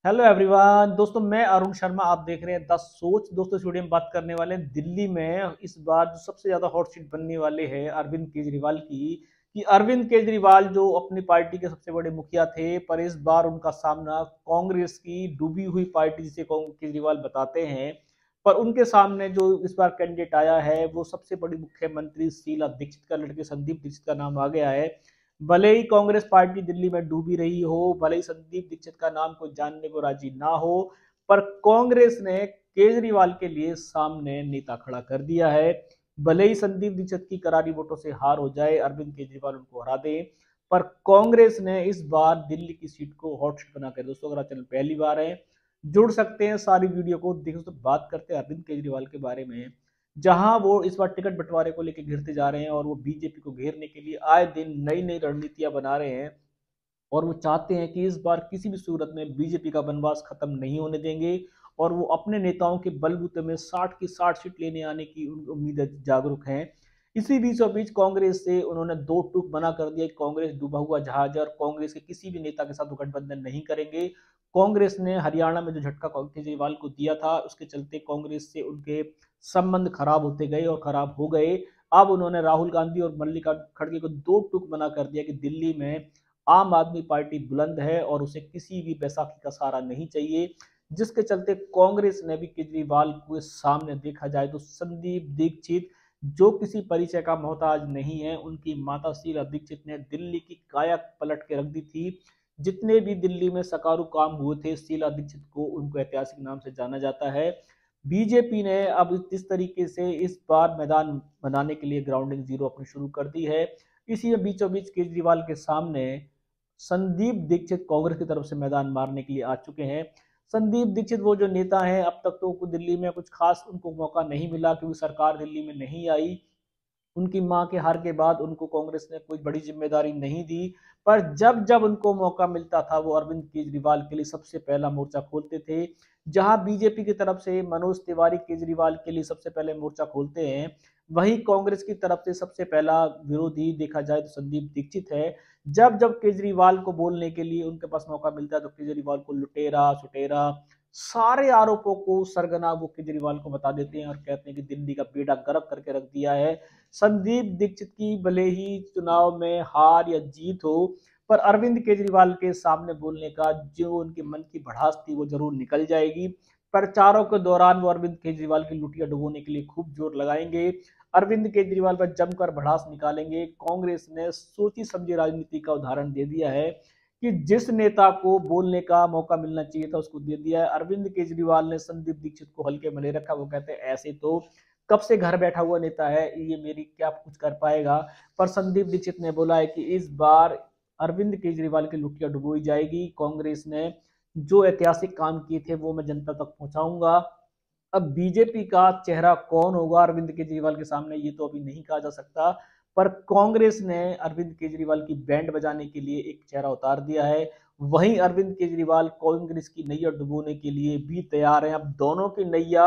Hello everyone दोस्तों, मैं अरुण शर्मा। आप देख रहे हैं द सोच। दोस्तों, इस वीडियो में बात करने वाले हैं दिल्ली में इस बार जो सबसे ज्यादा हॉट सीट बनने वाले हैं अरविंद केजरीवाल की। कि अरविंद केजरीवाल जो अपनी पार्टी के सबसे बड़े मुखिया थे, पर इस बार उनका सामना कांग्रेस की डूबी हुई पार्टी जिसे केजरीवाल बताते हैं, पर उनके सामने जो इस बार कैंडिडेट आया है वो सबसे बड़ी मुख्यमंत्री शीला दीक्षित का लड़के संदीप दीक्षित का नाम आ गया है। भले ही कांग्रेस पार्टी दिल्ली में डूबी रही हो, भले ही संदीप दीक्षित का नाम कोई जानने को राजी ना हो, पर कांग्रेस ने केजरीवाल के लिए सामने नेता खड़ा कर दिया है। भले ही संदीप दीक्षित की करारी वोटों से हार हो जाए, अरविंद केजरीवाल उनको हरा दे, पर कांग्रेस ने इस बार दिल्ली की सीट को हॉट सीट बनाकर। दोस्तों, अगर आप चैनल पहली बार है, जुड़ सकते हैं, सारी वीडियो को देखो। तो बात करते हैं अरविंद केजरीवाल के बारे में, जहां वो इस बार टिकट बंटवारे को लेकर घिरते जा रहे हैं और वो बीजेपी को घेरने के लिए आए दिन नई नई रणनीतियां बना रहे हैं। और वो चाहते हैं कि इस बार किसी भी सूरत में बीजेपी का वनवास खत्म नहीं होने देंगे, और वो अपने नेताओं के बलबूते में 60 की 60 सीट लेने आने की उम्मीद जागरूक हैं। इसी बीचों बीच कांग्रेस से उन्होंने दो टूक मना कर दिया कि कांग्रेस डूबा हुआ जहाज है और कांग्रेस के किसी भी नेता के साथ वो गठबंधन नहीं करेंगे। कांग्रेस ने हरियाणा में जो झटका केजरीवाल को दिया था, उसके चलते कांग्रेस से उनके संबंध खराब होते गए और खराब हो गए। अब उन्होंने राहुल गांधी और मल्लिकार्जुन खड़गे को दो टूक मना कर दिया कि दिल्ली में आम आदमी पार्टी बुलंद है और उसे किसी भी बैसाखी का सहारा नहीं चाहिए। जिसके चलते कांग्रेस ने भी केजरीवाल को सामने देखा जाए तो संदीप दीक्षित, जो किसी परिचय का मोहताज नहीं है, उनकी माता शीला दीक्षित ने दिल्ली की काया पलट के रख दी थी। जितने भी दिल्ली में सकारू काम हुए थे, शीला दीक्षित को उनको ऐतिहासिक नाम से जाना जाता है। बीजेपी ने अब इस तरीके से इस बार मैदान बनाने के लिए ग्राउंडिंग जीरो अपनी शुरू कर दी है। इसी में बीचों बीच केजरीवाल के सामने संदीप दीक्षित कांग्रेस की तरफ से मैदान मारने के लिए आ चुके हैं। संदीप दीक्षित वो जो नेता हैं, अब तक तो दिल्ली में कुछ खास उनको मौका नहीं मिला क्योंकि सरकार दिल्ली में नहीं आई। उनकी मां के हार के बाद उनको कांग्रेस ने कोई बड़ी जिम्मेदारी नहीं दी, पर जब जब उनको मौका मिलता था वो अरविंद केजरीवाल के लिए सबसे पहला मोर्चा खोलते थे। जहां बीजेपी की तरफ से मनोज तिवारी केजरीवाल के लिए सबसे पहले मोर्चा खोलते हैं, वहीं कांग्रेस की तरफ से सबसे पहला विरोधी देखा जाए तो संदीप दीक्षित है। जब जब केजरीवाल को बोलने के लिए उनके पास मौका मिलता है तो केजरीवाल को लुटेरा सुटेरा सारे आरोपों को सरगना वो केजरीवाल को बता देते हैं और कहते हैं कि दिल्ली का बेड़ा गर्क करके रख दिया है। संदीप दीक्षित की भले ही चुनाव में हार या जीत हो, पर अरविंद केजरीवाल के सामने बोलने का जो उनके मन की भड़ास थी वो जरूर निकल जाएगी। प्रचारों के दौरान वो अरविंद केजरीवाल की लुटिया डुबोने के लिए खूब जोर लगाएंगे, अरविंद केजरीवाल पर जमकर भड़ास निकालेंगे। कांग्रेस ने सोची समझी राजनीति का उदाहरण दे दिया है कि जिस नेता को बोलने का मौका मिलना चाहिए था उसको दे दिया है। अरविंद केजरीवाल ने संदीप दीक्षित को हल्के में ले रखा। वो कहते हैं ऐसे तो कब से घर बैठा हुआ नेता है, ये मेरी क्या कुछ कर पाएगा। पर संदीप दीक्षित ने बोला है कि इस बार अरविंद केजरीवाल की लुटिया डुबोई जाएगी। कांग्रेस ने जो ऐतिहासिक काम किए थे वो मैं जनता तक पहुंचाऊंगा। अब बीजेपी का चेहरा कौन होगा अरविंद केजरीवाल के सामने, ये तो अभी नहीं कहा जा सकता, पर कांग्रेस ने अरविंद केजरीवाल की बैंड बजाने के लिए एक चेहरा उतार दिया है। वहीं अरविंद केजरीवाल कांग्रेस की नैया डुबोने के लिए भी तैयार हैं। अब दोनों की नैया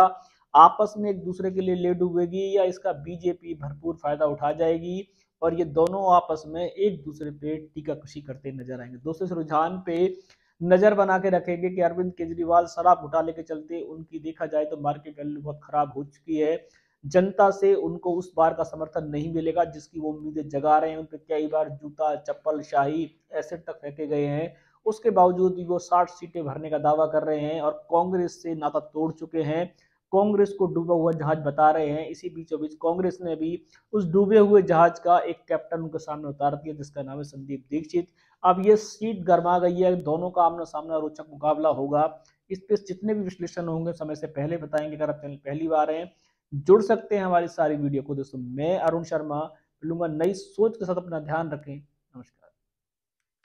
आपस में एक दूसरे के लिए ले डूबेगी या इसका बीजेपी भरपूर फायदा उठा जाएगी, और ये दोनों आपस में एक दूसरे पे टीकाकशी करते नजर आएंगे। दोस्तों, इस रुझान पे नजर बना के रखेंगे कि अरविंद केजरीवाल शराब घोटाले के चलते उनकी देखा जाए तो मार्केट वैल्यू बहुत खराब हो चुकी है। जनता से उनको उस बार का समर्थन नहीं मिलेगा जिसकी वो उम्मीदें जगा रहे हैं। उन पर कई बार जूता चप्पल शाही एसिड तक फेंके गए हैं, उसके बावजूद भी वो 60 सीटें भरने का दावा कर रहे हैं और कांग्रेस से नाता तोड़ चुके हैं। कांग्रेस को डूबा हुआ जहाज बता रहे हैं। इसी बीचों बीच कांग्रेस ने भी उस डूबे हुए जहाज का एक कैप्टन उनके सामने उतार दिया जिसका नाम है संदीप दीक्षित। अब ये सीट गर्मा गई है, दोनों का आमना सामना रोचक मुकाबला होगा। इस पे जितने भी विश्लेषण होंगे समय से पहले बताएंगे। अगर आप चैनल पहली बार हैं, जुड़ सकते हैं हमारी सारी वीडियो को। दोस्तों, मैं अरुण शर्मा मिलूंगा नई सोच के साथ। अपना ध्यान रखें। नमस्कार।